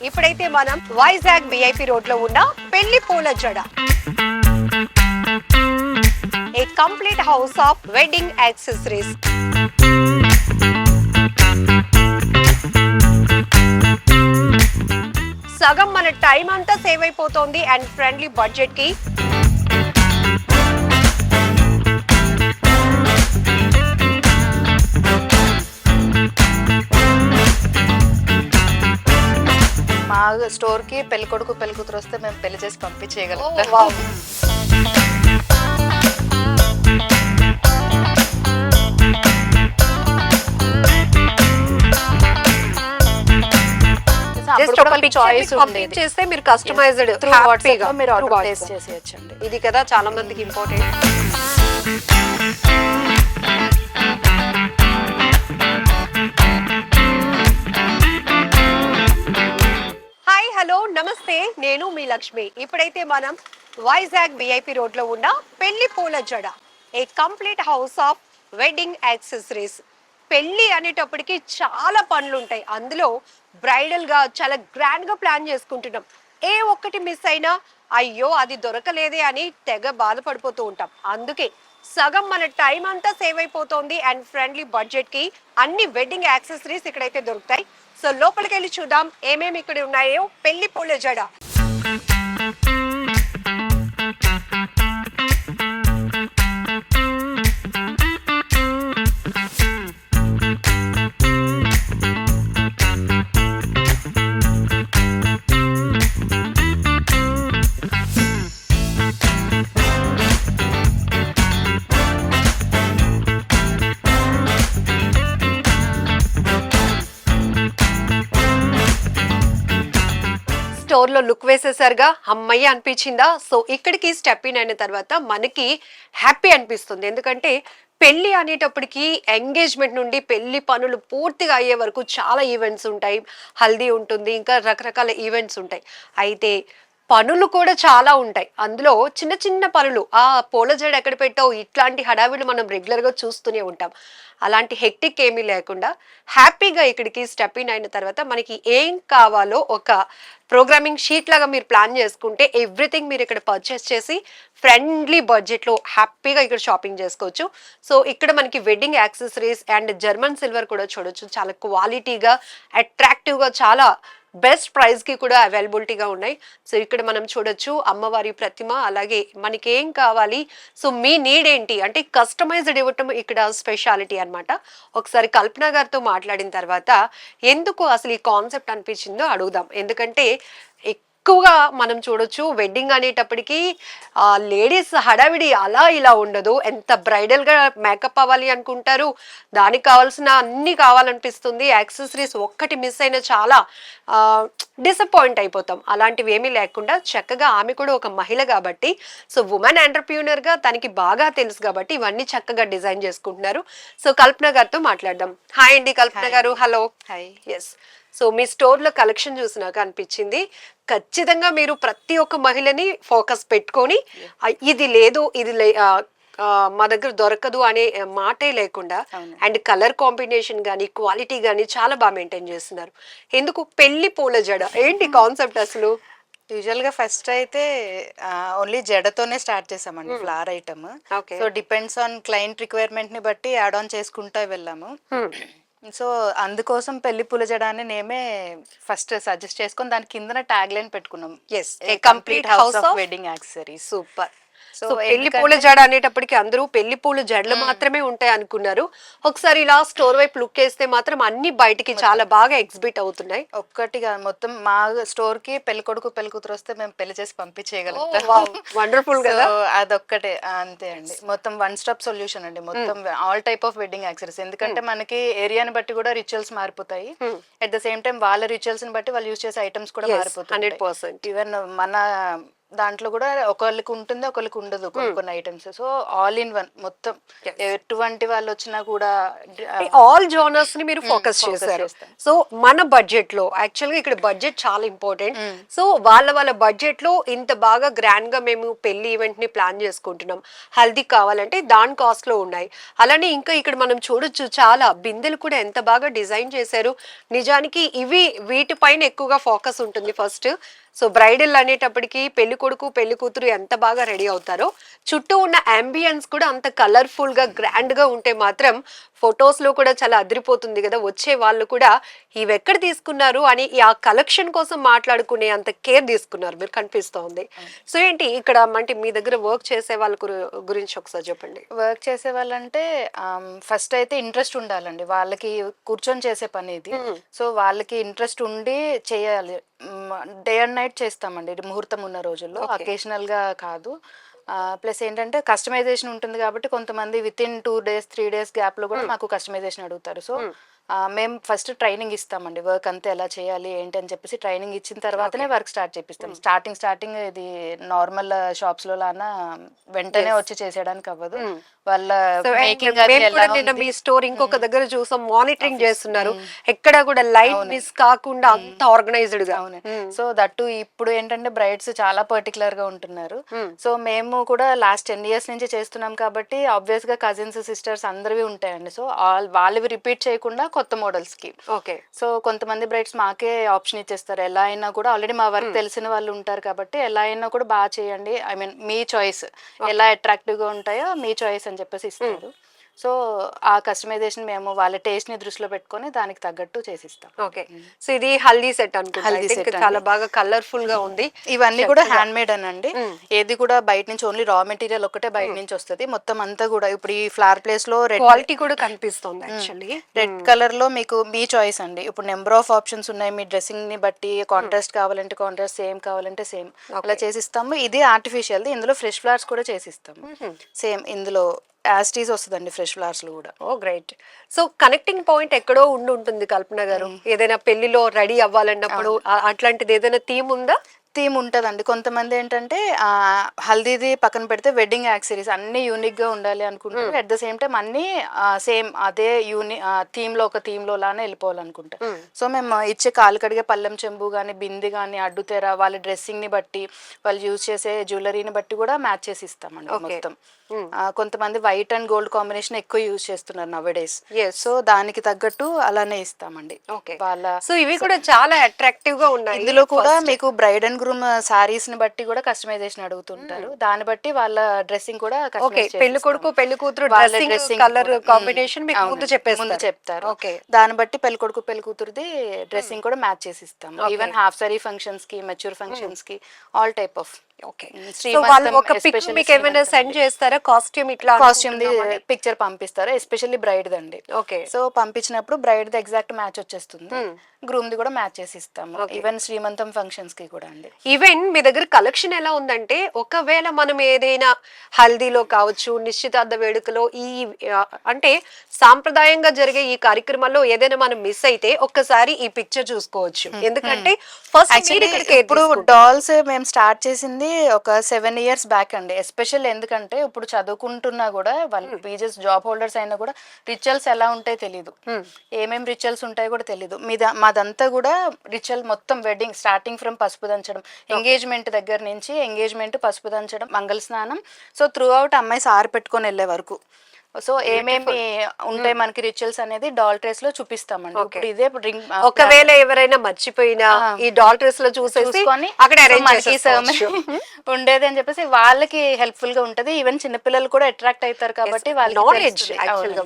ఇప్పుడైతే మనం Vizag VIP road లో ఉన్న పెళ్లి పూల జడ, ఏ complete house of wedding accessories. సగం మన టైం అంతా సేవ్ అయిపోతుంది అండ్ ఫ్రెండ్లీ బడ్జెట్ కి. మా స్టోర్ కి పెళ్లి కొడుకు పెళ్లి కూతురు వస్తే మేము పెళ్లి చేసి పంపించేయగలం. చేస్తే మీరు కస్టమైజ్డ్ మీరు ఆర్డర్ ప్లేస్ చేసేయచ్చండి. ఇది కదా చాలా మందికి ఇంపార్టెంట్. హాయ్ హలో నమస్తే, నేను మీ లక్ష్మి. ఇప్పుడైతే మనం వైజాగ్ విఐపి రోడ్ లో ఉన్న పెళ్లి పూల జడ, ఏ complete house of wedding accessories. పెళ్లి అనేటప్పటికి చాలా పనులు ఉంటాయి, అందులో బ్రైడల్ గా చాలా గ్రాండ్ గా ప్లాన్ చేసుకుంటున్నాం. ఏ ఒక్కటి మిస్ అయినా అయ్యో అది దొరకలేదే అని తెగ బాధపడిపోతూ ఉంటాం. అందుకే సగం మన టైం అంతా సేవ్ అయిపోతుంది అండ్ ఫ్రెండ్లీ బడ్జెట్ కి అన్ని వెడ్డింగ్ యాక్సెసరీస్ ఇక్కడైతే దొరుకుతాయి. సో లోపలికి వెళ్ళి చూద్దాం ఏమేమి ఇక్కడ ఉన్నాయో. పెళ్లి పూల జడ. స్టోర్ లో లుక్ వేసేసరిగా అమ్మయ్య అనిపించిందా? సో ఇక్కడికి స్టెప్ ఇన్ అయిన తర్వాత మనకి హ్యాపీ అనిపిస్తుంది. ఎందుకంటే పెళ్లి అనేటప్పటికి ఎంగేజ్మెంట్ నుండి పెళ్లి పనులు పూర్తిగా అయ్యే వరకు చాలా ఈవెంట్స్ ఉంటాయి. హల్దీ ఉంటుంది, ఇంకా రకరకాల ఈవెంట్స్ ఉంటాయి. అయితే పనులు కూడా చాలా ఉంటాయి. అందులో చిన్న చిన్న పనులు, ఆ పూల జడ ఎక్కడ పెట్టావు, ఇట్లాంటి హడావిడి మనం రెగ్యులర్ గా చూస్తూనే ఉంటాం. అలాంటి హెక్టిక్ ఏమీ లేకుండా హ్యాపీగా ఇక్కడికి స్టెప్ ఇన్ అయిన తర్వాత మనకి ఏం కావాలో ఒక ప్రోగ్రామింగ్ షీట్ లాగా మీరు ప్లాన్ చేసుకుంటే ఎవ్రీథింగ్ మీరు ఇక్కడ పర్చేస్ చేసి ఫ్రెండ్లీ బడ్జెట్లో హ్యాపీగా ఇక్కడ షాపింగ్ చేసుకోవచ్చు. సో ఇక్కడ మనకి wedding accessories and German silver కూడా చూడొచ్చు. చాలా క్వాలిటీగా, అట్రాక్టివ్గా, చాలా బెస్ట్ ప్రైస్ కి కూడా అవైలబిలిటీగా ఉన్నాయి. సో ఇక్కడ మనం చూడొచ్చు అమ్మవారి ప్రతిమ, అలాగే మనకి ఏం కావాలి, సో మీ నీడ్ ఏంటి అంటే కస్టమైజ్డ్ ఇవ్వటం ఇక్కడ స్పెషాలిటీ అన్నమాట. ఒకసారి కల్పన గారితో మాట్లాడిన తర్వాత ఎందుకు అసలు ఈ కాన్సెప్ట్ అనిపించిందో అడుగుదాం. ఎందుకంటే ఎక్కువగా మనం చూడొచ్చు వెడ్డింగ్ అనేటప్పటికి లేడీస్ హడావిడి అలా ఇలా ఉండదు. ఎంత బ్రైడల్ గా మేకప్ అవ్వాలి అనుకుంటారు, దానికి కావాల్సిన అన్ని కావాలనిపిస్తుంది. యాక్సెసరీస్ ఒక్కటి మిస్ అయినా చాలా డిసప్పాయింట్ అయిపోతాం. అలాంటివి ఏమీ లేకుండా చక్కగా ఆమె కూడా ఒక మహిళ కాబట్టి, సో ఉమెన్ ఎంటర్ప్రీనర్ గా తనకి బాగా తెలుసు కాబట్టి ఇవన్నీ చక్కగా డిజైన్ చేసుకుంటున్నారు. సో కల్పన గారితో మాట్లాడదాం. హాయ్ అండి కల్పన గారు. హలో. హాయ్. ఎస్. సో మీ స్టోర్ లో కలెక్షన్ చూసినాక అనిపించింది ఖచ్చితంగా మీరు ప్రతి ఒక్క మహిళని ఫోకస్ పెట్టుకొని ఇది లేదు ఇది మా దగ్గర దొరకదు అనే మాటే లేకుండా అండ్ కలర్ కాంబినేషన్ గానీ క్వాలిటీ గానీ చాలా బాగా మెయింటైన్ చేస్తున్నారు. ఎందుకు పెళ్లి పూల జడ ఏంటి కాన్సెప్ట్ అసలు? యూజువల్ గా ఫస్ట్ అయితే ఓన్లీ జడతోనే స్టార్ట్ చేసామండి, flower item. So depends on client requirement ని బట్టి యాడ్ ఆన్ చేసుకుంటూ వెళ్ళాము. సో అందుకోసం పెళ్లి పూల జడ అని నేమే ఫస్ట్ సజెస్ట్ చేసుకొని దాని కింద ట్యాగ్ లైన్ పెట్టుకున్నాం, as a complete house of wedding accessories. Super. So పెళ్లి పూల జడ అనేటప్పటికి అందరూ పెళ్లి పూల జడలు మాత్రమే ఉంటాయి అనుకున్నారు. ఒకసారి ఇలా స్టోర్ వైపు లుక్ వేస్తే మాత్రం అన్ని బయటికి చాలా బాగా ఎగ్జిబిట్ అవుతున్నాయి. ఒక్కటిగా మొత్తం మా స్టోర్ కి పెళ్లి కొడుకు పెళ్లి కూతురు వస్తే మేము పెళ్లి చేసి పంపించేయగలం. వండర్ఫుల్ కదా. అదొక్కటే అంతే అండి. మొత్తం వన్ స్టాప్ సొల్యూషన్ అండి. మొత్తం all type of wedding accessories. ఎందుకంటే మనకి ఏరియాని బట్టి కూడా రిచువల్స్ మారిపోతాయి. అట్ ద సేమ్ టైం వాళ్ళ రిచువల్స్ ని బట్టి వాళ్ళు యూజ్ చేసే ఐటమ్స్ కూడా మారిపోతాయి. 100%. ఈవెన్ మన దాంట్లో కూడా ఒకళ్ళకి ఉంటుంది ఒకళ్ళకి ఉండదు కొన్ని items. So all in one మొత్తం ఎటువంటి వాళ్ళు వచ్చినా కూడా ఆల్ జోనర్స్ ని మీరు ఫోకస్ చేశారు. సో మన బడ్జెట్ లో యాక్చువల్ గా ఇక్కడ బడ్జెట్ చాలా ఇంపార్టెంట్. సో వాళ్ళ బడ్జెట్ లో ఇంత బాగా గ్రాండ్ గా మేము పెళ్లి ఈవెంట్ ని ప్లాన్ చేసుకుంటున్నాం, హల్దీ కావాలంటే దాని కాస్ట్ లో ఉన్నాయి. అలానే ఇంకా ఇక్కడ మనం చూడొచ్చు చాలా బిందెలు కూడా ఎంత బాగా డిజైన్ చేశారు. నిజానికి వీటిపైన ఎక్కువగా ఫోకస్ ఉంటుంది ఫస్ట్. సో బ్రైడల్ అనేటప్పటికి పెళ్లి కొడుకు పెళ్లి కూతురు ఎంత బాగా రెడీ అవుతారో చుట్టూ ఉన్న అంబియన్స్ కూడా అంత కలర్ఫుల్ గా గ్రాండ్ గా ఉంటే మాత్రం ఫొటోస్ లో కూడా చాలా అదిరిపోతుంది కదా. వచ్చే వాళ్ళు కూడా ఇవి ఎక్కడ తీసుకున్నారు అని ఆ కలెక్షన్ కోసం మాట్లాడుకునే అంత కేర్ తీసుకున్నారు మీరు కనిపిస్తూ ఉంది. సో ఏంటి ఇక్కడ అంటే మీ దగ్గర వర్క్ చేసే వాళ్ళ గురించి ఒకసారి చెప్పండి. వర్క్ చేసే వాళ్ళంటే ఫస్ట్ అయితే ఇంట్రెస్ట్ ఉండాలండి, వాళ్ళకి కూర్చొని చేసే పని ఇది. సో వాళ్ళకి ఇంట్రెస్ట్ ఉండి చేయాలి. డే అండ్ నైట్ చేస్తామండి ముహూర్తం ఉన్న రోజుల్లో, అకేషనల్ గా కాదు. ప్లస్ ఏంటంటే కస్టమైజేషన్ ఉంటుంది కాబట్టి కొంతమంది with in 2 days 3 days gap లో కూడా మాకు కస్టమైజేషన్ అడుగుతారు. సో మేము ఫస్ట్ ట్రైనింగ్ ఇస్తామండి, వర్క్ అంతా ఎలా చేయాలి ఏంటి అని చెప్పేసి ట్రైనింగ్ ఇచ్చిన తర్వాతనే వర్క్ స్టార్ట్ చేపిస్తాం. స్టార్టింగ్ ఇది నార్మల్ షాప్స్ లో లానా వెంటనే వచ్చి చేసేయడానికి అవ్వదు. వాళ్ళ మీ స్టోర్ ఇంకొక దగ్గర చూసాం, మానిటరింగ్ చేస్తున్నారు, ఎక్కడ కూడా లైట్ మిస్ కాకుండా అంత ఆర్గనైజ్డ్ గా. సో దట్టు ఇప్పుడు ఏంటంటే బ్రైడ్స్ చాలా పర్టికులర్ గా ఉంటున్నారు. సో మేము కూడా లాస్ట్ 10 years నుంచి చేస్తున్నాం కాబట్టి ఆబ్వియస్ గా కజిన్స్ సిస్టర్స్ అందరివి ఉంటాయండి. సో వాళ్ళవి రిపీట్ చేయకుండా కొత్త మోడల్స్ కి. ఓకే. సో కొంతమంది బ్రైడ్స్ మాకే ఆప్షన్ ఇచ్చేస్తారు, ఎలా అయినా కూడా ఆల్రెడీ మా వర్క్ తెలిసిన వాళ్ళు ఉంటారు కాబట్టి ఎలా అయినా కూడా బాగా చేయండి, ఐ మీన్ మీ చాయిస్, ఎలా అట్రాక్టివ్ గా ఉంటాయో మీ చాయిస్ అని చెప్పేసి ఇస్తారు. సో ఆ కస్టమైజేషన్ మేము వాళ్ళ టేస్ట్ ని దృష్టిలో పెట్టుకొని దానికి తగ్గట్టు చేసిస్తాం. ఓకే. సో ఇది హల్దీ సెట్ అనుకుంటా, చాలా బాగా కలర్ఫుల్ గా ఉంది. ఇవన్నీ కూడా హ్యాండ్ మేడ్ అనండి, ఏది కూడా బయట నుంచి ఓన్లీ రా మెటీరియల్ ఒకటే బయట నుంచి వస్తుంది. మొత్తం అంతా కూడా ఇప్పుడు ఈ ఫ్లవర్ ప్లేస్ లో రెడ్ క్వాలిటీ కూడా కనిపిస్తుంది. యాక్చువల్లీ రెడ్ కలర్ లో మీకు మీ చాయిస్ అండి. ఇప్పుడు నెంబర్ ఆఫ్ ఆప్షన్స్ ఉన్నాయి, మీ డ్రెస్సింగ్ ని బట్టి కాంట్రాస్ట్ కావాలంటే కాంట్రాస్ట్, సేమ్ కావాలంటే సేమ్, అలా చేసిస్తాము. ఇది ఆర్టిఫిషియల్, ఇందులో ఫ్రెష్ ఫ్లవర్స్ కూడా చేసిస్తాము. సేమ్ ఇందులో యాస్టీస్ వస్తుందండి ఫ్రెష్ ఫ్లవర్స్ లో కూడా. ఓ గ్రేట్. సో కనెక్టింగ్ పాయింట్ ఎక్కడో ఉంటుంది కల్పన గారు, ఏదైనా పెళ్లిలో రెడీ అవ్వాలన్నప్పుడు అట్లాంటిది ఏదైనా థీమ్ ఉందా? థీమ్ ఉంటుందండి. కొంతమంది ఏంటంటే హల్దీది పక్కన పెడితే వెడ్డింగ్ యాక్సెసరీస్ అన్ని యూనిక్ గా ఉండాలి అనుకుంటారు. అట్ ద సేమ్ టైం అన్ని సేమ్ అదే థీమ్ లో ఒక థీమ్ లో లానే వెళ్ళిపోవాలనుకుంటారు. సో మేము ఇచ్చే కాలు కడిగే పళ్ళెం చెంబు కానీ బింది కానీ అడ్డుతెర వాళ్ళ డ్రెస్సింగ్ ని బట్టి వాళ్ళు యూజ్ చేసే జ్యువెలరీని బట్టి కూడా మ్యాచ్ చేసి ఇస్తామండి మొత్తం. కొంతమంది వైట్ అండ్ గోల్డ్ కాంబినేషన్ ఎక్కువ యూజ్ చేస్తున్నారు నవడేస్. సో దానికి తగ్గట్టు అలానే ఇస్తామండి. సో ఇవి కూడా చాలా అట్రాక్టివ్ గా ఉన్నాయి. ఇందులో కూడా మీకు బ్రైడ్ అండ్ గ్రూమ్ సారీస్ ని బట్టి కూడా కస్టమైజేషన్ అడుగుతుంటారు, దాన్ని బట్టి వాళ్ళ డ్రెస్సింగ్ కూడా పెళ్లి కొడుకు పెళ్లి కూతురు డ్రెస్సింగ్ కలర్ కాంబినేషన్ ముందు చెప్తారు. దాన్ని బట్టి పెళ్లి కొడుకు పెళ్లి కూతురుది డ్రెస్సింగ్ కూడా మ్యాచ్ చేసి ఇస్తాం. ఈవెన్ హాఫ్ సారీ ఫంక్షన్స్ కి, మెచ్యూర్ ఫంక్షన్స్ కి, ఆల్ టైప్ ఆఫ్. సెండ్ చేస్తారా కాస్ట్యూమ్? ఇట్లా కాస్ట్యూమ్ ది పిక్చర్ పంపిస్తారు, ఎస్పెషల్లీ బ్రైడ్ దండి. ఓకే. సో పంపించినప్పుడు బ్రైడ్ ది ఎగ్జాక్ట్ మ్యాచ్ వచ్చేస్తుంది, గ్రూమ్ ది కూడా మ్యాచ్ చేసి ఇస్తాము. ఈవెన్ శ్రీమంతం ఫంక్షన్స్ కి కూడా అండి. ఈవెన్ మీ దగ్గర కలెక్షన్ ఎలా ఉందంటే, ఒకవేళ మనం ఏదైనా హల్దీలో కావచ్చు, నిశ్చితార్థ వేడుకలో అంటే సాంప్రదాయంగా జరిగే ఈ కార్యక్రమాల్లో ఏదైనా మనం మిస్ అయితే ఒక్కసారి ఈ పిక్చర్ చూసుకోవచ్చు. ఎందుకంటే ఫస్ట్ ఇప్పుడు డాల్స్ మేము స్టార్ట్ చేసింది ఒక 7 years బ్యాక్ అండి. ఎస్పెషల్ ఎందుకంటే ఇప్పుడు చదువుకుంటున్నా కూడా వాళ్ళు పీజెస్ జాబ్ హోల్డర్స్ అయినా కూడా రిచువల్స్ ఎలా ఉంటాయో తెలీదు, ఏమేమి రిచువల్స్ ఉంటాయో కూడా తెలీదు. మాదంతా కూడా రిచువల్ మొత్తం వెడ్డింగ్ స్టార్టింగ్ ఫ్రమ్ పసుపు దంచడం, ఎంగేజ్మెంట్ దగ్గర నుంచి ఎంగేజ్మెంట్, పసుపు దంచడం, మంగళ స్నానం. సో త్రూ అవుట్ అమ్మాయి సారి పెట్టుకొని వెళ్ళే వరకు సో ఏమేమి ఉంటాయి మనకి రిచువల్స్ అనేది డాల్ ట్రేస్ లో చూపిస్తామండి. ఇప్పుడు ఇదే రింగ్ ఒకవేళ ఎవరైనా మర్చిపోయినా ఈ డాల్ ట్రేస్ లో చూసేసుకొని అక్కడ ఉండేది అని చెప్పేసి వాళ్ళకి హెల్ప్ఫుల్ గా ఉంటది. ఈవెన్ చిన్నపిల్లలు కూడా అట్రాక్ట్ అవుతారు కాబట్టి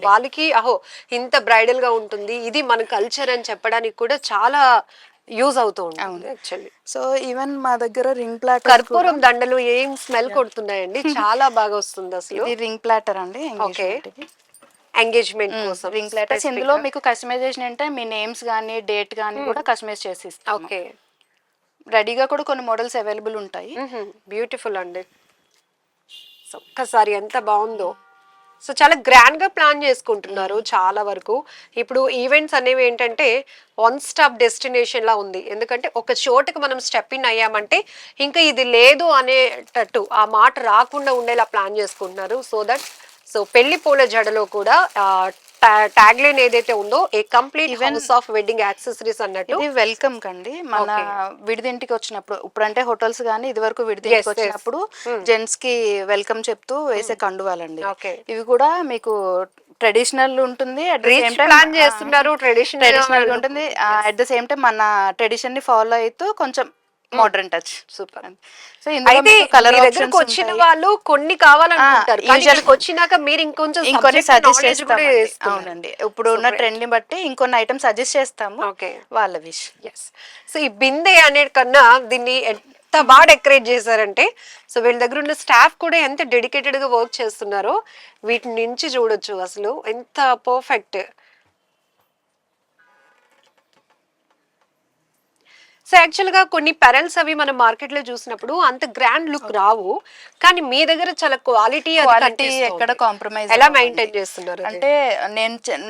వాళ్ళకి అహో ఇంత బ్రైడల్ గా ఉంటుంది, ఇది మన కల్చర్ అని చెప్పడానికి కూడా చాలా యూజ్ అవుతూ ఉంటుంది యాక్చువల్లీ. సో ఈవెన్ మా దగ్గర రింగ్ ప్లాటర్, కర్పూరం దండలు ఏం స్మెల్ కొడుతున్నాయండి, చాలా బాగా వస్తుంది అసలు. ఇది రింగ్ ప్లాటర్ అండి, ఎంగేజ్మెంట్ కోసం రింగ్ ప్లాటర్స్. ఇందులో మీకు కస్టమైజేషన్ అంటే మీ నేమ్స్ గానీ డేట్ గానీ కూడా కస్టమైజ్ చేసి ఇస్తాం. ఓకే. రెడీగా కూడా కొన్ని మోడల్స్ అవైలబుల్ ఉంటాయి. బ్యూటిఫుల్ అండి, ఒక్కసారి ఎంత బాగుందో. సో చాలా గ్రాండ్ గా ప్లాన్ చేసుకుంటున్నారు చాలా వరకు. ఇప్పుడు ఈవెంట్స్ అనేవి ఏంటంటే వన్ స్టాప్ డెస్టినేషన్ లా ఉంది. ఎందుకంటే ఒక చోటుకి మనం స్టెప్ ఇన్ అయ్యామంటే ఇంకా ఇది లేదు అనేటట్టు ఆ మాట రాకుండా ఉండేలా ప్లాన్ చేసుకుంటున్నారు. సో పెళ్లి పూల జడలో కూడా ట్యాగ్ లైన్ ఏదైతే ఉందో ఏ complete house of wedding accessories అన్నట్టు. ఇది వెల్కమ్ కండి. మన విడిదింటికి వచ్చినప్పుడు, ఇప్పుడు అంటే హోటల్స్ గానీ ఇది వరకు విడిదింటికి వచ్చినప్పుడు జెంట్స్ కి వెల్కమ్ చెప్తూ వేసే కండువాలండి. ఇవి కూడా మీకు ట్రెడిషనల్ ఉంటుంది, at the same time plan చేస్తున్నారు, ట్రెడిషనల్ ఉంటుంది, అట్ ద సేమ్ టైం మన ట్రెడిషన్ ని ఫాలో అవుతూ కొంచెం మోడర్న్ టచ్. సూపర్. సో ఇందులో కలర్ ఆప్షన్స్ వచ్చిన వాళ్ళు కొన్ని కావాలనుకుంటారు, వచ్చినాక మీరు ఇంకొన్ని సజెస్ట్ చేస్తాము. అవునండి, ఇప్పుడు ఉన్న ట్రెండ్ ని బట్టి ఇంకొన్ని ఐటమ్స్ సజెస్ట్ చేస్తాము, వాళ్ళ విష్. సో ఈ బిందె అనే కన్నా దీన్ని ఎంత బాగా డెకరేట్ చేశారంటే, సో వీళ్ళ దగ్గర ఉన్న స్టాఫ్ కూడా ఎంత డెడికేటెడ్ గా వర్క్ చేస్తున్నారో వీటి నుంచి చూడొచ్చు అసలు ఎంత పర్ఫెక్ట్. సో యాక్చువల్గా కొన్ని పెరల్స్ అవి మనం మార్కెట్ లో చూసినప్పుడు అంత గ్రాండ్ లుక్ రావు, కానీ మీ దగ్గర చాలా క్వాలిటీ ఎక్కడ కాంప్రమైజ్ ఎలా మెయింటైన్ చేస్తున్నారు అంటే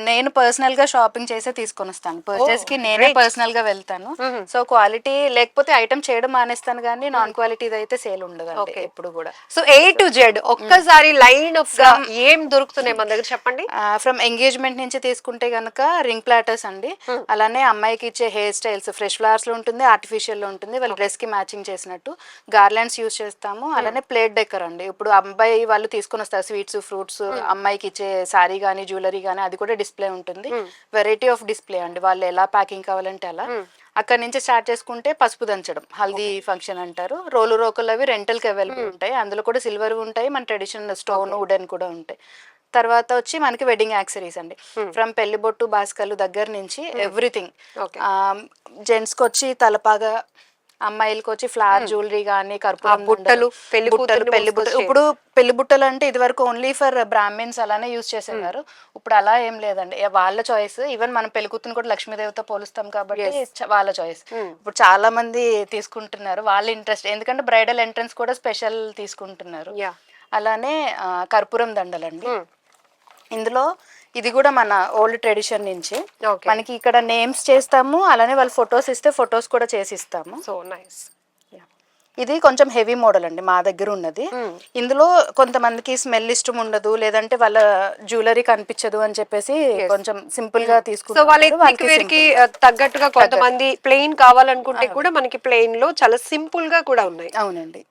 నేను పర్సనల్ గా షాపింగ్ చేసే తీసుకొని వస్తాను, పర్చేస్ కి నేనే పర్సనల్ గా వెళ్తాను. సో క్వాలిటీ లేకపోతే ఐటమ్ చేయడం మానేస్తాను, కానీ నాన్ క్వాలిటీ అయితే సేల్ ఉండదు ఎప్పుడు కూడా. సో A to Z ఒక్కసారి లైన్ ఆఫ్ గా ఏం దొరుకుతున్నాయి మన దగ్గర చెప్పండి. ఫ్రమ్ ఎంగేజ్మెంట్ నుంచి తీసుకుంటే గనక రింగ్ ప్లాటర్స్ అండి, అలానే అమ్మాయికి ఇచ్చే హెయిర్ స్టైల్స్ ఫ్రెష్ ఫ్లవర్స్ లో ఉంటుంది, ఆర్టిఫిషియల్ లో ఉంటుంది, వాళ్ళ డ్రెస్ కి మ్యాచింగ్ చేసినట్టు గార్లాండ్స్ యూస్ చేస్తాము. అలానే ప్లేట్ డెకర్ అండి, ఇప్పుడు అబ్బాయి వాళ్ళు తీసుకొని వస్తారు స్వీట్స్ ఫ్రూట్స్, అమ్మాయికి ఇచ్చే సారీ గానీ జ్యువెలరీ గానీ అది కూడా డిస్ప్లే ఉంటుంది. వెరైటీ ఆఫ్ డిస్ప్లే అండి, వాళ్ళు ఎలా ప్యాకింగ్ కావాలంటే అలా. అక్కడ నుంచి స్టార్ట్ చేసుకుంటే పసుపు దంచడం, హల్దీ ఫంక్షన్ అంటారు. రోలు రోకలు అవి రెంటల్ కి అవైలబుల్ ఉంటాయి, అందులో కూడా సిల్వర్ ఉంటాయి, మన ట్రెడిషనల్ స్టోన్ వుడెన్ కూడా ఉంటాయి. తర్వాత వచ్చి మనకి వెడ్డింగ్ యాక్సరీస్ అండి, ఫ్రమ్ పెళ్లి బొట్టు బాస్కలు దగ్గర నుంచి ఎవ్రీథింగ్. జెంట్స్ కి వచ్చి తలపాగా, అమ్మాయిలకి వచ్చి ఫ్లవర్ జ్యువెలరీ కానీ, కర్పూరం బుట్టలు, పెళ్లి బుట్టలు. ఇప్పుడు పెళ్లి బుట్టలు అంటే ఇది వరకు ఓన్లీ ఫర్ బ్రాహ్మిన్స్ అలానే యూజ్ చేసేవారు, ఇప్పుడు అలా ఏం లేదండి, వాళ్ళ చాయిస్. ఈవెన్ మనం పెళ్లి కూతురు కూడా లక్ష్మీదేవితో పోలుస్తాం కాబట్టి వాళ్ళ చాయిస్. ఇప్పుడు చాలా మంది తీసుకుంటున్నారు, వాళ్ళ ఇంట్రెస్ట్, ఎందుకంటే బ్రైడల్ ఎంట్రన్స్ కూడా స్పెషల్ తీసుకుంటున్నారు. అలానే కర్పూరం దండలండి, ఇందులో ఇది కూడా మన ఓల్డ్ ట్రెడిషన్ నుంచి మనకి ఇక్కడ నేమ్స్ చేస్తాము, అలానే వాళ్ళు ఫొటోస్ ఇస్తే ఫొటోస్ కూడా చేసి ఇస్తాము. So nice. ఇది కొంచెం హెవీ మోడల్ అండి మా దగ్గర ఉన్నది. ఇందులో కొంతమందికి స్మెల్ ఇష్టం ఉండదు, లేదంటే వాళ్ళ జ్యువెలరీ కనిపించదు అని చెప్పేసి కొంచెం సింపుల్ గా తీసుకుంటారు. వాళ్ళకి తగ్గట్టుగా కొంతమంది ప్లెయిన్ కావాలనుకుంటే కూడా మనకి ప్లెయిన్ లో చాలా సింపుల్ గా కూడా ఉన్నాయి. అవునండి,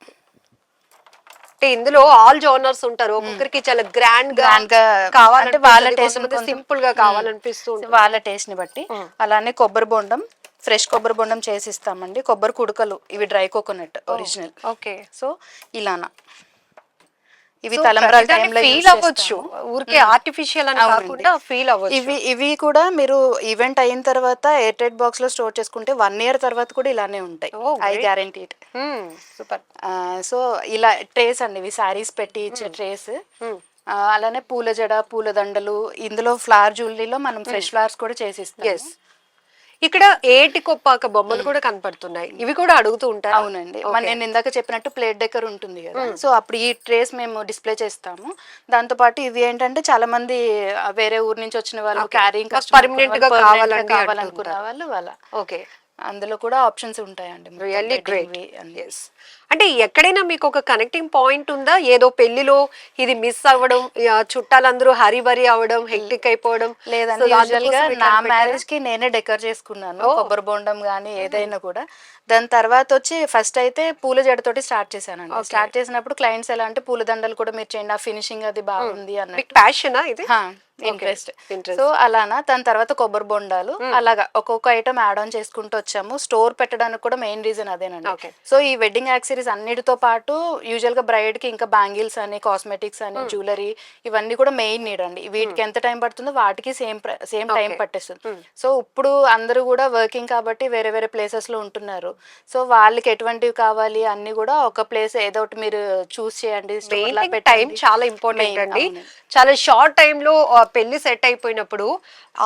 ఇందులో ఆల్ జోనర్స్ ఉంటారు, ఒక్కొక్కరికి చాలా గ్రాండ్ గా కావాలంటే వాళ్ళ టేస్ట్, సింపుల్ గా కావాలనిపిస్తుంది వాళ్ళ టేస్ట్ ని బట్టి. అలానే కొబ్బరి బొండం, ఫ్రెష్ కొబ్బరి బొండం చేసిస్తామండి. కొబ్బరి కుడుకలు, ఇవి డ్రై కోకోనట్ ఒరిజినల్. సో ఇలానా ఇవి తలంబ్రాల టైంలో ఫీల్ అవ్వచ్చు, ఊరికే ఆర్టిఫిషియల్ అని కాకుండా ఫీల్ అవ్వచ్చు. ఇవి కూడా మీరు ఈవెంట్ అయిన తర్వాత ఎయిర్ టైట్ బాక్స్ లో స్టోర్ చేసుకుంటే 1 year తర్వాత కూడా ఇలానే ఉంటాయి, I guarantee it. Super. So ఇలా ట్రేస్ అండి, ఇవి శారీస్ పెట్టి ఇచ్చే ట్రేస్. అలానే పూల జడ, పూల దండలు, ఇందులో ఫ్లవర్ జ్యువెలరీలో మనం ఫ్రెష్ ఫ్లవర్స్ కూడా చేసిస్తాం. ఇక్కడ ఏటి కొప్పాక బొమ్మలు కూడా కనపడుతున్నాయి, ఇవి కూడా అడుగుతూ ఉంటారు. అవునండి, నేను ఇందాక చెప్పినట్టు ప్లేట్ డెకర్ ఉంటుంది కదా, సో అప్పుడు ఈ ట్రేస్ మేము డిస్ప్లే చేస్తాము. దాంతో పాటు ఇవి ఏంటంటే చాలా మంది వేరే ఊరు నుంచి వచ్చిన వాళ్ళు, క్యారింగ్ పర్మనెంట్ గా కావాలనుకున్న వాళ్ళు వాళ్ళ అందులో కూడా ఆప్షన్స్ ఉంటాయండి. Really great. అంటే ఎక్కడైనా మీకు ఒక కనెక్టింగ్ పాయింట్ ఉందా, ఏదో పెళ్లిలో ఇది మిస్ అవ్వడం, చుట్టాలందరూ హరిబరి అవ్వడం, హెక్టిక్ అయిపోవడం? లేదండి, యూజువల్ గా నా మ్యారేజ్ కి నేనే డెకర్ చేసుకున్నాను, కొబ్బరి బొండం గానీ ఏదైనా కూడా. దాని తర్వాత వచ్చి ఫస్ట్ అయితే పూల జడతోటి స్టార్ట్ చేశానండి. స్టార్ట్ చేసినప్పుడు క్లయింట్స్ ఎలా అంటే పూల దండలు కూడా మీరు చేయండి, ఆ ఫినిషింగ్ అది బాగుంది అన్నట్టు ప్యాషన్, ఇది ఇంట్రెస్ట్. సో అలానా దాని తర్వాత కొబ్బరి బొండాలు, అలాగా ఒక్కొక్క ఐటమ్ యాడ్ ఆన్ చేసుకుంటూ వచ్చాము. స్టోర్ పెట్టడానికి కూడా మెయిన్ రీజన్ అదేనండి. సో ఈ వెడ్డింగ్ యాక్సరీస్ అన్నిటితో పాటు యూజువల్ గా బ్రైడ్ కి ఇంకా బ్యాంగిల్స్ అని, కాస్మెటిక్స్ అని, జ్యువెలరీ, ఇవన్నీ కూడా మెయిన్ నీడ్ అండి. వీటికి ఎంత టైం పడుతుందో వాటికి సేమ్ టైం పట్టేస్తుంది. సో ఇప్పుడు అందరూ కూడా వర్కింగ్ కాబట్టి వేరే వేరే ప్లేసెస్ లో ఉంటున్నారు. సో వాళ్ళకి ఎటువంటివి కావాలి అన్ని కూడా ఒక ప్లేస్ ఏదో ఒకటి మీరు చూస్ చేయండి. టైం చాలా ఇంపార్టెంట్ అండి. చాలా షార్ట్ టైమ్ లో పెళ్లి సెట్ అయిపోయినప్పుడు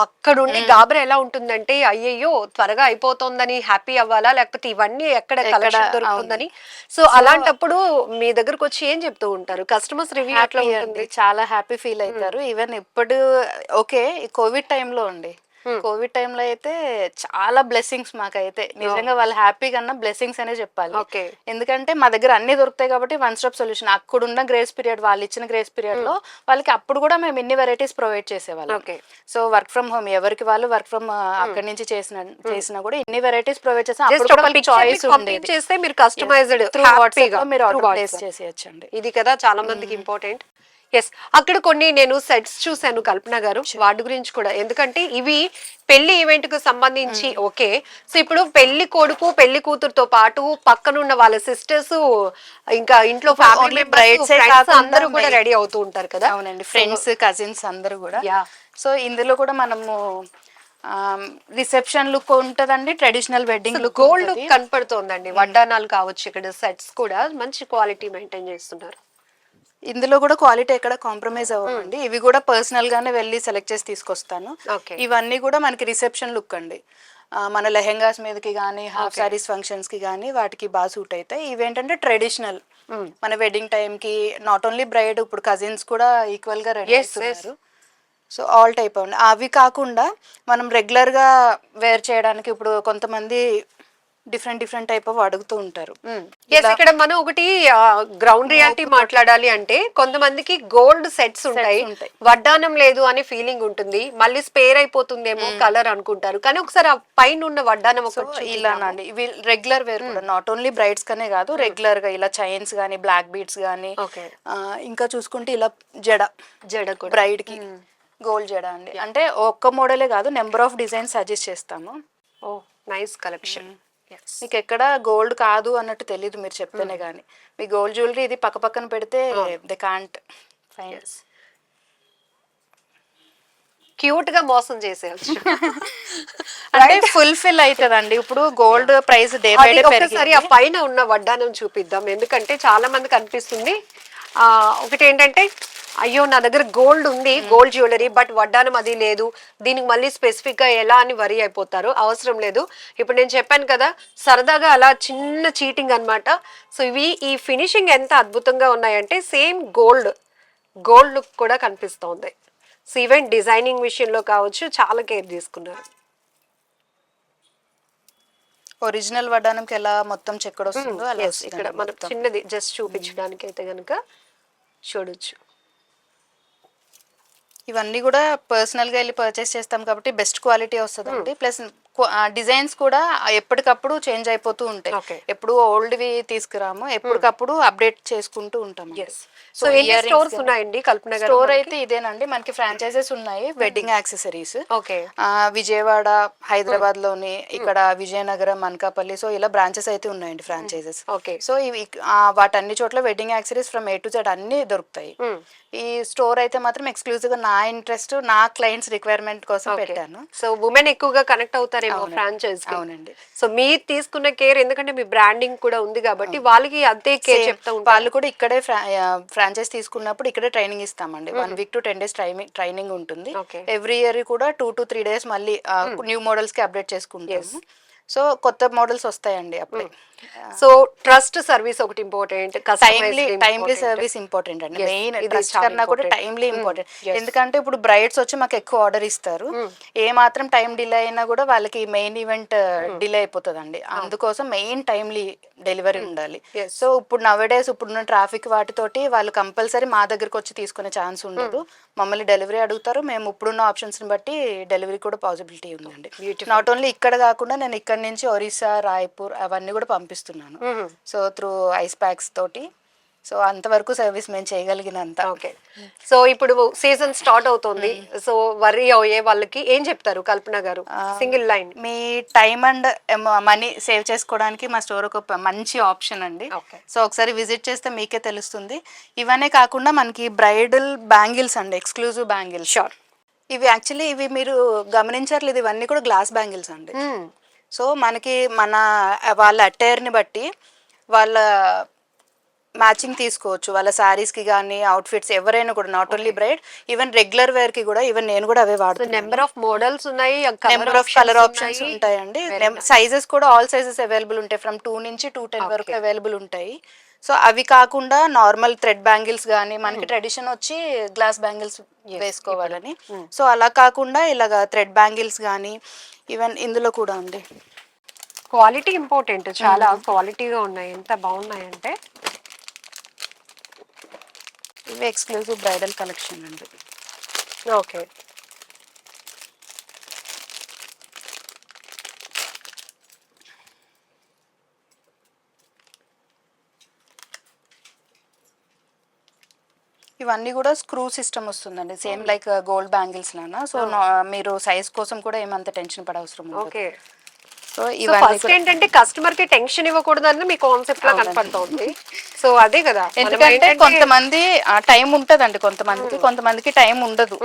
అక్కడుండి గాబరా ఎలా ఉంటుందంటే, అయ్యయ్యో త్వరగా అయిపోతుందని హ్యాపీ అవ్వాలా, లేకపోతే ఇవన్నీ ఎక్కడ కలెక్షన్ దొరుకుతుందని సో అలాంటప్పుడు మీ దగ్గరకు వచ్చి ఏం చెప్తూ ఉంటారు? కస్టమర్స్ రివ్యూ ఎట్లా హ్యాపీ ఉంటుంది? అండి, చాలా హ్యాపీ ఫీల్ అవుతారు. ఈవెన్ ఇప్పుడు ఓకే, ఈ కోవిడ్ టైంలో అండి, కోవిడ్ టైంలో అయితే చాలా బ్లెస్సింగ్స్ మాకైతే. నిజంగా వాళ్ళు హ్యాపీ కన్నా బ్లెస్సింగ్స్ అనే చెప్పాలి. ఓకే. ఎందుకంటే మా దగ్గర అన్ని దొరుకుతాయి కాబట్టి వన్ స్టాప్ సొల్యూషన్. అక్కడున్న గ్రేస్ పీరియడ్, వాళ్ళు ఇచ్చిన గ్రేస్ పీరియడ్ లో వాళ్ళకి అప్పుడు కూడా మేము ఇన్ని వెరైటీస్ ప్రొవైడ్ చేసేవాళ్ళం. Okay. So work from home ఎవరికి వాళ్ళు వర్క్ ఫ్రమ్ అక్కడి నుంచి చేసినా కూడా ఇన్ని వెరైటీస్ ప్రొవైడ్ చేసాం. జస్ట్ అప్పుడు ఒక కూడా వాళ్ళకి పిక్చర్ చాయిస్ ఉండేది. పంపించేస్తే మీరు కస్టమైజ్డ్ త్రూ వాట్సాప్ లో మీరు ఆర్డర్ ప్లేస్ చేసేయచ్చండి. ఇది కదా చాలా మందికి ఇంపార్టెంట్. ఎస్, అక్కడ కొన్ని నేను సెట్స్ చూశాను కల్పన గారు, వాటి గురించి కూడా. ఎందుకంటే ఇవి పెళ్లి ఈవెంట్ కు సంబంధించి ఓకే. సో ఇప్పుడు పెళ్లి కొడుకు పెళ్లి కూతురుతో పాటు పక్కనున్న వాళ్ళ సిస్టర్స్, ఇంకా ఇంట్లో ఫ్యామిలీ బ్రైడ్స్ అందరూ కూడా రెడీ అవుతూ ఉంటారు కదా. అవునండి, ఫ్రెండ్స్ కజిన్స్ అందరూ కూడా. యా. సో ఇందులో కూడా మనము రిసెప్షన్ లుక్ ఉంటదండి, ట్రెడిషనల్ వెడ్డింగ్ లుక్ గోల్డ్ కనపడుతోందండి. వడ్డానాలు కావచ్చు, ఇక్కడ సెట్స్ కూడా మంచి క్వాలిటీ మెయింటైన్ చేస్తున్నారు. ఇందులో కూడా క్వాలిటీ ఎక్కడ కాంప్రమైజ్ అవ్వమండి. ఇవి కూడా పర్సనల్ గానే వెళ్ళి సెలెక్ట్ చేసి తీసుకొస్తాను. ఓకే. ఇవన్నీ కూడా మనకి రిసెప్షన్ లుక్ అండి. మన లెహెంగాస్ మీదకి కానీ, హాఫ్ సారీస్ ఫంక్షన్స్ కి కానీ వాటికి బాగా సూట్ అవుతాయి. ఇవేంటంటే ట్రెడిషనల్, మన వెడ్డింగ్ టైం కి నాట్ ఓన్లీ బ్రైడ్, ఇప్పుడు కజిన్స్ కూడా ఈక్వల్ గా రెడీ అవుతున్నారు. సో ఆల్ టైప్ అండి. అవి కాకుండా మనం రెగ్యులర్ గా వేర్ చేయడానికి ఇప్పుడు కొంతమంది డిఫరెంట్ టైప్ ఆఫ్ అడుగుతూ ఉంటారు. ఇక్కడ మనం ఒకటి గ్రౌండ్ రియాలిటీ మాట్లాడాలి అంటే, కొంతమందికి గోల్డ్ సెట్స్ ఉంటాయి, వడ్డానం లేదు అనే ఫీలింగ్ ఉంటుంది, మళ్ళీ స్పేర్ అయిపోతుందేమో కలర్ అనుకుంటారు. కానీ ఒకసారి ఆ పైన ఉన్న వడ్డానం ఇలానండి. ఇవి రెగ్యులర్ వేర్ కూడా, నాట్ ఓన్లీ బ్రైడ్స్ కనే కాదు, రెగ్యులర్ గా ఇలా చైన్స్ గానీ, బ్లాక్ బీడ్స్ గానీ, ఇంకా చూసుకుంటే ఇలా జడ బ్రైడ్ కి గోల్డ్ జడ అండి. అంటే ఒక్క మోడలే కాదు, నెంబర్ ఆఫ్ డిజైన్స్ సజెస్ట్ చేస్తాము. ఓ నైస్ కలెక్షన్. మీకు ఎక్కడ గోల్డ్ కాదు అన్నట్టు తెలియదు మీరు చెప్తేనే కానీ. మీ గోల్డ్ జ్యువెలరీ ఇది పక్క పక్కన పెడితే దే కాంట్ ఫైండ్. క్యూట్ గా మోసం చేసేయచ్చు అంటే ఫుల్ఫిల్ అవుతుందండి. ఇప్పుడు gold price day by day ఒకసారి ఆ పైన ఉన్న వడ్డానం చూపిద్దాం, ఎందుకంటే చాలా మందికి అనిపిస్తుంది ఒకటి ఏంటంటే, అయ్యో నా దగ్గర గోల్డ్ ఉంది, గోల్డ్ జ్యువెలరీ, బట్ వడ్డానం అది లేదు, దీనికి మళ్ళీ స్పెసిఫిక్ గా ఎలా అని వరి అయిపోతారు. అవసరం లేదు. ఇప్పుడు నేను చెప్పాను కదా, సరదాగా అలా చిన్న చీటింగ్ అన్నమాట. సో ఇవి ఈ ఫినిషింగ్ ఎంత అద్భుతంగా ఉన్నాయంటే, సేమ్ గోల్డ్ లుక్ కూడా కనిపిస్తోంది. సో ఈవెన్ డిజైనింగ్ విషయంలో కావచ్చు చాలా కేర్ తీసుకున్నారు. ఒరిజినల్ వడ్డానంకి ఎలా మొత్తం చెక్కడు వస్తుందో అలా ఇక్కడ మనం చిన్నది జస్ట్ చూపించడానికి అయితే గనుక చూడొచ్చు. ఇవన్నీ కూడా పర్సనల్ గా వెళ్ళి పర్చేస్ చేస్తాం కాబట్టి బెస్ట్ క్వాలిటీ వస్తుందండి. ప్లస్ డిజైన్స్ కూడా ఎప్పటికప్పుడు చేంజ్ అయిపోతూ ఉంటాయి. ఎప్పుడు ఓల్డ్వి తీసుకురాము, ఎప్పటికప్పుడు అప్డేట్ చేసుకుంటూ ఉంటాం. సో ఎన్ని స్టోర్స్ ఉన్నాయండి కల్పన గారు? స్టోర్ అయితే ఇదేనండి, మనకి ఫ్రాంచైజెస్ ఉన్నాయి. వెడ్డింగ్ యాక్సెసరీస్ విజయవాడ, హైదరాబాద్ లోని, ఇక్కడ విజయనగరం, అనకాపల్లి, సో ఇలా బ్రాంచెస్ అయితే ఉన్నాయండి ఫ్రాంచైజెస్. సో ఇవి వాటన్ని చోట్ల wedding accessories from A to Z అన్ని దొరుకుతాయి. ఈ స్టోర్ అయితే మాత్రం ఎక్స్క్లూజివ్ గా నా ఇంట్రెస్ట్, నా క్లయింట్స్ రిక్వైర్మెంట్ కోసం పెట్టాను. సో ఉమెన్ ఎక్కువగా కనెక్ట్ అవుతారేమో ఫ్రాంచైజ్. అవునండి. సో మీరు తీసుకున్న కేర్, ఎందుకంటే మీ బ్రాండింగ్ కూడా ఉంది కాబట్టి వాళ్ళకి అదే కేర్ చెప్తా ఉంటారు. వాళ్ళు కూడా ఇక్కడే ఫ్రాంచైజ్ తీసుకున్నప్పుడు ఇక్కడే ట్రైనింగ్ ఇస్తామండి. 1 week to 10 days ట్రైనింగ్ ఉంటుంది. ఎవ్రీ ఇయర్ కూడా 2 to 3 days మళ్ళీ న్యూ మోడల్స్ కి అప్డేట్ చేసుకుంటాము. సో కొత్త మోడల్స్ వస్తాయండి అప్పుడే. సో ట్రస్ట్ సర్వీస్ ఒకటి ఇంపార్టెంట్, టైమ్లీ సర్వీస్ ఇంపార్టెంట్ అండి. మెయిన్ ట్రస్ట్ కన్నా కూడా టైమ్లీ ఇంపార్టెంట్. ఎందుకంటే ఇప్పుడు బ్రైడ్స్ వచ్చి మాకు ఎక్కువ ఆర్డర్ ఇస్తారు, ఏ మాత్రం టైం డిలే అయినా కూడా వాళ్ళకి మెయిన్ ఈవెంట్ డిలే అయిపోతుందండి. అందుకోసం మెయిన్ టైమ్లీ డెలివరీ ఉండాలి. సో ఇప్పుడు నవేడేస్ ఇప్పుడున్న ట్రాఫిక్ వాటితోటి వాళ్ళు కంపల్సరీ మా దగ్గరకు వచ్చి తీసుకునే ఛాన్స్ ఉండదు. మమ్మల్ని డెలివరీ అడుగుతారు, మేము ఇప్పుడున్న ఆప్షన్స్ ని బట్టి డెలివరీ కూడా పాసిబిలిటీ ఉందండి. నాట్ ఓన్లీ ఇక్కడ కాకుండా నేను ఇక్కడ నుంచి ఒరిస్సా, రాయ్పూర్ అవన్నీ కూడా పంపిస్తున్నాను. సో త్రూ ఐస్ ప్యాక్స్ తోటి. సో అంతవరకు సర్వీస్ మేము చేయగలిగినంత. ఓకే. సో ఇప్పుడు సీజన్ స్టార్ట్ అవుతుంది, సో వర్రీ అయ్యే వాళ్ళకి ఏం చెప్తారు కల్పన గారు? Single line. Me time and money save చేసుకోవడానికి మా స్టోర్ ఒక మంచి ఆప్షన్ అండి. సో ఒకసారి విజిట్ చేస్తే మీకే తెలుస్తుంది. ఇవన్నీ కాకుండా మనకి బ్రైడల్ బ్యాంగిల్స్ అండి, ఎక్స్క్లూజివ్ బ్యాంగిల్స్. షూర్. ఇవి యాక్చువల్లీ ఇవి మీరు గమనించట్లేదు, ఇవన్నీ కూడా గ్లాస్ బ్యాంగిల్స్ అండి. సో మనకి వాళ్ళ అటైర్ని బట్టి, వాళ్ళ మ్యాచింగ్ తీసుకోవచ్చు వాళ్ళ శారీస్ కి కానీ అవుట్ఫిట్స్ ఎవరైనా కూడా, not only bride, even regular wear కి కూడా, ఈవెన్ నేను కూడా అవే వాడుతున్నాను. నెంబర్ ఆఫ్ మోడల్స్ ఉన్నాయి, నెంబర్ ఆఫ్ కలర్ ఆప్షన్స్ ఉంటాయండి, సైజెస్ కూడా ఆల్ సైజెస్ అవైలబుల్ ఉంటాయి, ఫ్రమ్ 2 నుంచి 210 వరకు అవైలబుల్ ఉంటాయి. సో అవి కాకుండా నార్మల్ థ్రెడ్ బ్యాంగిల్స్ కానీ, మనకి ట్రెడిషన్ వచ్చి గ్లాస్ బ్యాంగిల్స్ వేసుకోవాలని, సో అలా కాకుండా ఇలాగ థ్రెడ్ బ్యాంగిల్స్ కానీ, ఈవెన్ ఇందులో కూడా ఉంది. క్వాలిటీ ఇంపార్టెంట్, చాలా క్వాలిటీగా ఉన్నాయి, ఎంత బాగున్నాయంటే. ఇవి ఎక్స్క్లూజివ్ బ్రైడల్ కలెక్షన్ అండి. ఓకే, ఇవన్నీ కూడా స్క్రూ సిస్టమ్ వస్తుందండి, సేమ్ లైక్ గోల్డ్ బ్యాంగిల్స్ లానా. సో మీరు సైజ్ కోసం కూడా ఏమంత టెన్షన్ పడవసరం ఉండదు. ఓకే. సో సో ఫస్ట్ ఏంటంటే కస్టమర్ కి టెన్షన్ ఇవ్వకూడదని మీ కాన్సెప్ట్ లా కనపడుతోంది. సో అదే కదా, ఎందుకంటే కొంతమంది టైం ఉంటదండి, కొంతమందికి టైం ఉండదు.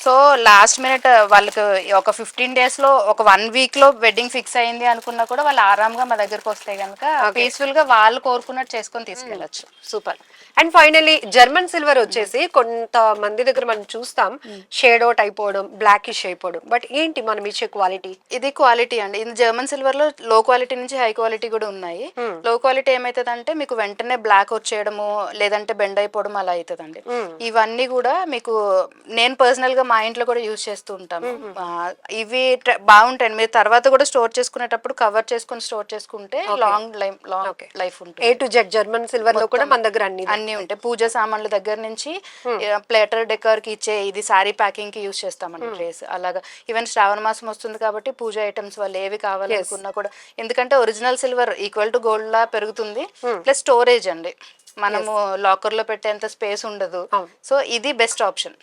సో లాస్ట్ మినిట్ వాళ్ళకి ఒక 15 days లో, ఒక 1 week లో వెడ్డింగ్ ఫిక్స్ అయింది అనుకున్నా కూడా వాళ్ళు ఆరాంగా మా దగ్గరకు వస్తే కనుక పీస్ఫుల్ గా వాళ్ళు కోరుకున్నట్టు చేసుకొని తీసుకెళ్ళచ్చు. Super. And finally German silver వచ్చేసి కొంతమంది దగ్గర మనం చూస్తాం షేడ్ అవుట్ అయిపోవడం, బ్లాకిష్ అయిపోవడం, బట్ ఏంటి మనం ఇచ్చే క్వాలిటీ? ఇది క్వాలిటీ అండి. ఇది జర్మన్ సిల్వర్ లో లో క్వాలిటీ నుంచి హై క్వాలిటీ కూడా ఉన్నాయి. లో క్వాలిటీ ఏమైతుందంటే మీకు వెంటనే బ్లాక్ వచ్చేయడము, లేదంటే బెండ్ అయిపోవడం అలా అవుతుందండి. ఇవన్నీ కూడా మీకు, నేను పర్సనల్ గా మా ఇంట్లో కూడా యూజ్ చేస్తూ ఉంటాము. ఇవి బాగుంటాయి, మీరు తర్వాత కూడా స్టోర్ చేసుకునేటప్పుడు కవర్ చేసుకుని స్టోర్ చేసుకుంటే లాంగ్ లైఫ్ ఉంటుంది. A to Z German silver లో కూడా మన దగ్గర అన్ని ఉంటాయి. పూజ సామాన్ల దగ్గర నుంచి ప్లేటర్ డెకర్ కి ఇచ్చే, ఇది సారీ ప్యాకింగ్ కి యూజ్ చేస్తామండి ట్రేస్. అలాగా ఈవెన్ శ్రావణ మాసం వస్తుంది కాబట్టి పూజ ఐటమ్స్ వాళ్ళు ఏవి కావాలనుకున్నా కూడా, ఎందుకంటే original silver equal to gold లా పెరుగుతుంది, ప్లస్ స్టోరేజ్ అండి, మనము లాకర్ లో పెట్టేంత స్పేస్ ఉండదు. సో ఇది బెస్ట్ ఆప్షన్.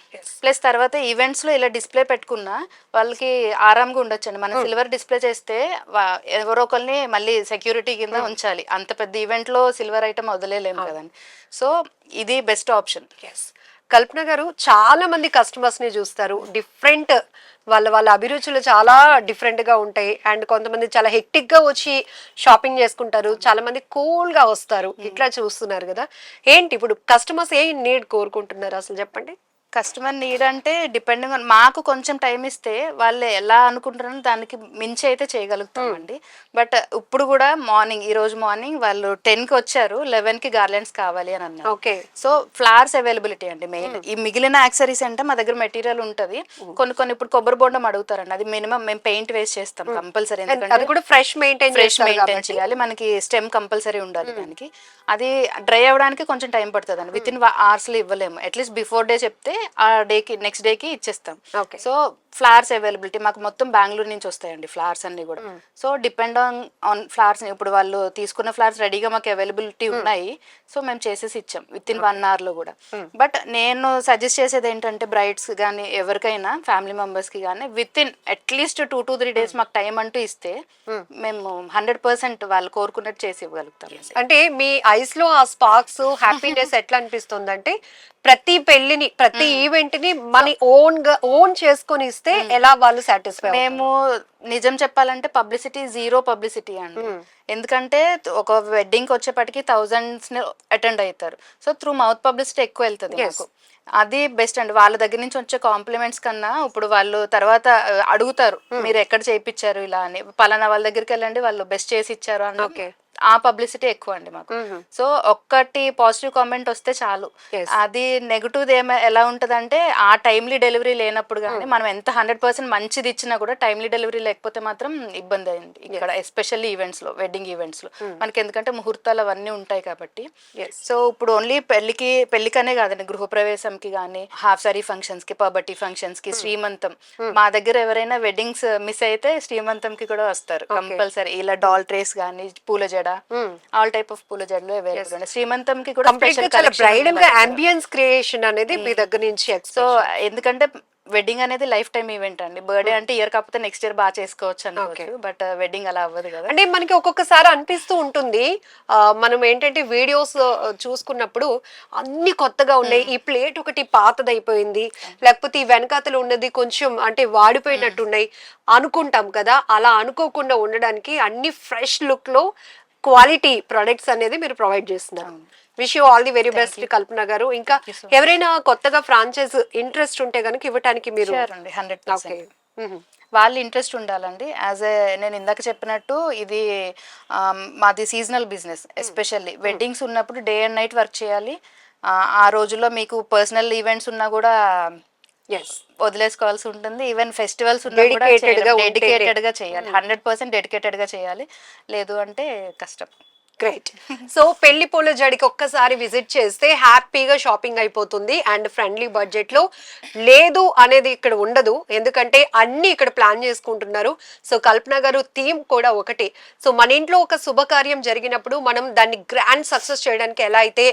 ప్లస్ తర్వాత ఈవెంట్స్ లో ఇలా డిస్ప్లే పెట్టుకున్నా వాళ్ళకి ఆరాంగా ఉండొచ్చండి. మనం సిల్వర్ డిస్ప్లే చేస్తే ఎవరో ఒకరిని మళ్ళీ సెక్యూరిటీ కింద ఉంచాలి, అంత పెద్ద ఈవెంట్ లో సిల్వర్ ఐటమ్ వదిలేలేము కదండి. సో ఇది బెస్ట్ ఆప్షన్. కల్పన గారు, చాలా మంది కస్టమర్స్ ని చూస్తారు, డిఫరెంట్ వాళ్ళ అభిరుచులు చాలా డిఫరెంట్ గా ఉంటాయి. అండ్ కొంతమంది చాలా హెక్టిక్ గా వచ్చి షాపింగ్ చేసుకుంటారు, చాలా మంది కూల్ గా వస్తారు, ఇట్లా చూస్తున్నారు కదా. ఏంటి ఇప్పుడు కస్టమర్స్ ఏ నీడ్ కోరుకుంటున్నారు అసలు చెప్పండి? కస్టమర్ నీడ్ అంటే డిపెండింగ్ ఆన్, మాకు కొంచెం టైం ఇస్తే వాళ్ళు ఎలా అనుకుంటారో దానికి మించి అయితే చేయగలుగుతామండి. బట్ ఇప్పుడు కూడా ఈ రోజు మార్నింగ్ వాళ్ళు 10కి వచ్చారు, 11కి గార్లెండ్స్ కావాలి అని అన్నారు. ఓకే. సో ఫ్లవర్స్ అవైలబిలిటీ అండి మెయిన్. ఈ మిగిలిన యాక్సరీస్ అంటే మా దగ్గర మెటీరియల్ ఉంటుంది. కొన్ని ఇప్పుడు కొబ్బరి బొండం అడుగుతారండి, అది మినిమం మేము పెయింట్ వేస్ట్ చేస్తాం కంపల్సరీ, ఎందుకంటే ఫ్రెష్ మెయింటైన్ చేయాలి, మనకి స్టెమ్ కంపల్సరీ ఉండాలి దానికి. అది డ్రై అవ్వడానికి కొంచెం టైం పడుతుంది అండి, విత్ ఇన్ అవర్స్ లో ఇవ్వలేము. అట్లీస్ట్ బిఫోర్ డే చెప్తే ఆ డేకి నెక్స్ట్ డేకి ఇచ్చేస్తాం. సో ఫ్లవర్స్ అవైలబిలిటీ మాకు మొత్తం బెంగళూరు నుంచి వస్తాయండి ఫ్లవర్స్ అన్ని కూడా. సో డిపెండ్ ఆన్ ఫ్లవర్స్, ఇప్పుడు వాళ్ళు తీసుకున్న ఫ్లవర్స్ రెడీగా మాకు అవైలబిలిటీ ఉన్నాయి, సో మేము చేసేసి ఇచ్చాం విత్ ఇన్ 1 hour లో కూడా. బట్ నేను సజెస్ట్ చేసేది ఏంటంటే బ్రైడ్స్ కానీ ఎవరికైనా ఫ్యామిలీ మెంబర్స్ కి కానీ with in at least 2 to 3 days మాకు టైం అంటూ ఇస్తే మేము 100% వాళ్ళు కోరుకున్నట్టు చేసి ఇవ్వగలుగుతాం. అంటే మీ ఐస్ లో ఆ స్పార్క్స్, హ్యాపీనెస్ ఎట్లా అనిపిస్తుంది అంటే ప్రతి పెళ్లిని, ప్రతి ఈవెంట్ ని మన ఓన్ చేసుకొని ఇస్తే ఎలా వాళ్ళు సాటిస్ఫై? మేము నిజం చెప్పాలంటే పబ్లిసిటీ, జీరో పబ్లిసిటీ అండి. ఎందుకంటే ఒక వెడ్డింగ్ వచ్చేప్పటికి thousands అటెండ్ అవుతారు. సో త్రూ మౌత్ పబ్లిసిటీ ఎక్కువ వెళ్తుంది మాకు, అది బెస్ట్ అండి. వాళ్ళ దగ్గర నుంచి వచ్చే కాంప్లిమెంట్స్ కన్నా ఇప్పుడు వాళ్ళు తర్వాత అడుగుతారు మీరు ఎక్కడ చేయించారు ఇలా అని, పలానా వాళ్ళ దగ్గరికి వెళ్ళండి వాళ్ళు బెస్ట్ చేసి ఇచ్చారు అని, ఆ పబ్లిసిటీ ఎక్కువ అండి మాకు. సో ఒక్కటి పాజిటివ్ కామెంట్ వస్తే చాలు. అది నెగిటివ్ ఎలా ఉంటదంటే ఆ టైమ్లీ డెలివరీ లేనప్పుడు కానీ మనం ఎంత 100% మంచిది ఇచ్చినా కూడా టైమ్లీ డెలివరీ లేకపోతే మాత్రం ఇబ్బంది అయింది ఇక్కడ, ఎస్పెషల్లీ ఈవెంట్స్ లో, వెడ్డింగ్ ఈవెంట్స్ లో మనకి, ఎందుకంటే ముహూర్తాలు అవన్నీ ఉంటాయి కాబట్టి. సో ఇప్పుడు ఓన్లీ పెళ్లికనే కాదండి, గృహప్రవేశంకి కానీ, హాఫ్ సారీ ఫంక్షన్స్ కి, పబర్టీ ఫంక్షన్స్ కి, శ్రీమంతం, మా దగ్గర ఎవరైనా వెడ్డింగ్స్ మిస్ అయితే శ్రీమంతం కి కూడా వస్తారు కంపల్సరీ. ఇలా డాల్ ట్రేస్ కానీ, పూల జడ, ఆల్ టైప్ ఆఫ్ పూల జడలు అవైలబుల్ ఉన్నాయి. శ్రీమంతం కి కూడా బ్రైడల్ గా అంబియన్స్ క్రియేషన్ అనేది మీ దగ్గర నుంచి. సో ఎందుకంటే వెడ్డింగ్ అనేది లైఫ్ టైం ఈవెంట్ అండి, బర్త్డే అంటే ఇయర్ కాకపోతే నెక్స్ట్ ఇయర్ బాగా చేసుకోవచ్చు అనుకోవచ్చు, బట్ వెడ్డింగ్ అలా అవ్వదు కదా. అంటే మనకి ఒక్కొక్కసారి అనిపిస్తూ ఉంటుంది, మనం ఏంటంటే వీడియోస్ చూసుకున్నప్పుడు అన్ని కొత్తగా ఉన్నాయి, ఈ ప్లేట్ ఒకటి పాతదైపోయింది, లేకపోతే ఈ వెనకాతలు ఉన్నది కొంచెం అంటే వాడిపోయినట్టు ఉన్నాయి అనుకుంటాం కదా. అలా అనుకోకుండా ఉండడానికి అన్ని ఫ్రెష్ లుక్ లో క్వాలిటీ ప్రొడక్ట్స్ అనేది మీరు ప్రొవైడ్ చేస్తున్నారు. Wish you all the very best Kalpana garu. ఇంకా ఎవరైనా కొత్తగా ఫ్రాంచైజ్ ఇంట్రెస్ట్ ఉంటే కనుక ఇవ్వడానికి మీరు 100% వాళ్ళు ఇంట్రెస్ట్ ఉండాలండి. నేను ఇందాక చెప్పినట్టు ఇది మాది సీజనల్ బిజినెస్. ఎస్పెషల్లీ వెడ్డింగ్స్ ఉన్నప్పుడు డే అండ్ నైట్ వర్క్ చేయాలి. ఆ రోజుల్లో మీకు పర్సనల్ ఈవెంట్స్ ఉన్నా కూడా వదిలేసుకోవాల్సి ఉంటుంది. ఈవెన్ ఫెస్టివల్స్ ఉన్నా కూడా డెడికేటెడ్ గా చేయాలి. 100% డెడికేటెడ్ గా చేయాలి. లేదు అంటే కష్టం. గ్రేట్. సో పెళ్లి పూల జడికి ఒక్కసారి విజిట్ చేస్తే హ్యాపీగా షాపింగ్ అయిపోతుంది. అండ్ ఫ్రెండ్లీ బడ్జెట్ లో లేదు అనేది ఇక్కడ ఉండదు, ఎందుకంటే అన్ని ఇక్కడ ప్లాన్ చేసుకుంటున్నారు. సో కల్పన గారు థీమ్ కూడా ఒకటి. సో మన ఇంట్లో ఒక శుభకార్యం జరిగినప్పుడు మనం దాన్ని గ్రాండ్ సక్సెస్ చేయడానికి ఎలా అయితే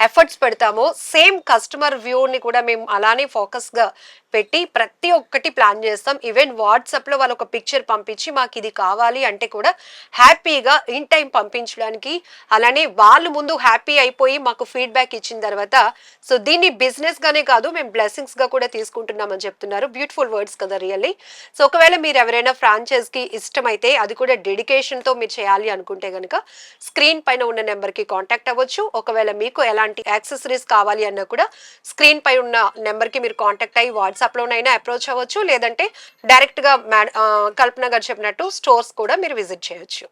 ఎఫర్ట్స్ పెడతామో సేమ్ కస్టమర్ వ్యూని కూడా మేము అలానే ఫోకస్ గా పెట్టి ప్రతి ఒక్కటి ప్లాన్ చేస్తాం. ఈవెన్ వాట్సాప్ లో వాళ్ళు ఒక పిక్చర్ పంపించి మాకు ఇది కావాలి అంటే కూడా హ్యాపీగా ఇన్ టైం పంపించడానికి, అలానే వాళ్ళు ముందు హ్యాపీ అయిపోయి మాకు ఫీడ్బ్యాక్ ఇచ్చిన తర్వాత సో దీన్ని బిజినెస్ గానే కాదు మేము బ్లెస్సింగ్స్ గా కూడా తీసుకుంటున్నామని చెప్తున్నారు. బ్యూటిఫుల్ వర్డ్స్ కదా రియల్లీ. సో ఒకవేళ మీరు ఎవరైనా ఫ్రాంచైజ్ కి ఇష్టమైతే అది కూడా డెడికేషన్ తో మీరు చేయాలి అనుకుంటే కనుక స్క్రీన్ పైన ఉన్న నెంబర్ కి కాంటాక్ట్ అవ్వచ్చు. ఒకవేళ మీకు ఎలాంటి యాక్సెసరీస్ కావాలి అన్నా కూడా స్క్రీన్ పై ఉన్న నెంబర్ కి మీరు కాంటాక్ట్ అయ్యి వాట్సాప్ లోనైనా అప్రోచ్ అవ్వచ్చు, లేదంటే డైరెక్ట్ గా కల్పన గారు చెప్పినట్టు స్టోర్స్ కూడా మీరు విజిట్ చేయొచ్చు.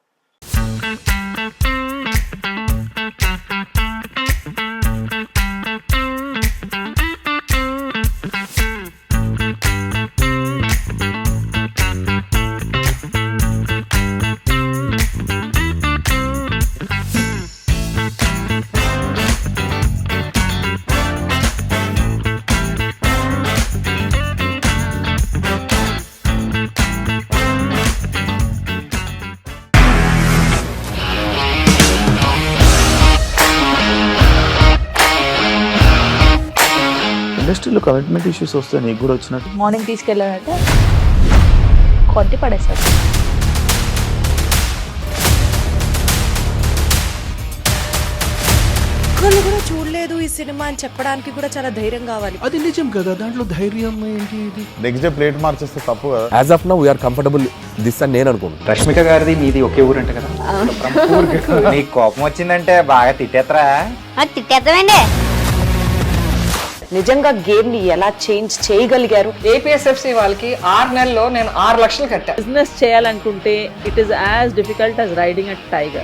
ఇండస్ట్రీలో కమిట్మెంట్ ఇష్యూస్ వస్తే నీకు కూడా వచ్చినట్టు? మార్నింగ్ తీసుకెళ్ళానంటే కొట్టి పడేస్తారు. ఒక్కళ్ళు కూడా చూడలేదు ఈ సినిమా అని చెప్పడానికి కూడా చాలా ధైర్యం కావాలి. అది నిజం కదా, దాంట్లో ధైర్యం ఏంటి? ఇది నెక్స్ట్ డే ప్లేట్ మార్చేస్తే తప్పు కదా. As of now we are comfortable this అని నేను అనుకుంటున్నాను. రష్మిక గారిది మీది ఒకే ఊరు అంట కదా? నీకు కోపం వచ్చిందంటే బాగా తిట్టేత్తరా? తిట్టేద్దామండి. నిజంగా గేమ్ ని ఎలా చేంజ్ చేయగలిగారు? ఏపీఎస్ఎఫ్సి వాళ్ళకి 6 నెలల్లో నేను 6 లక్షలు కట్టా. బిజినెస్ చేయాలనుకుంటే it is as difficult as riding a tiger.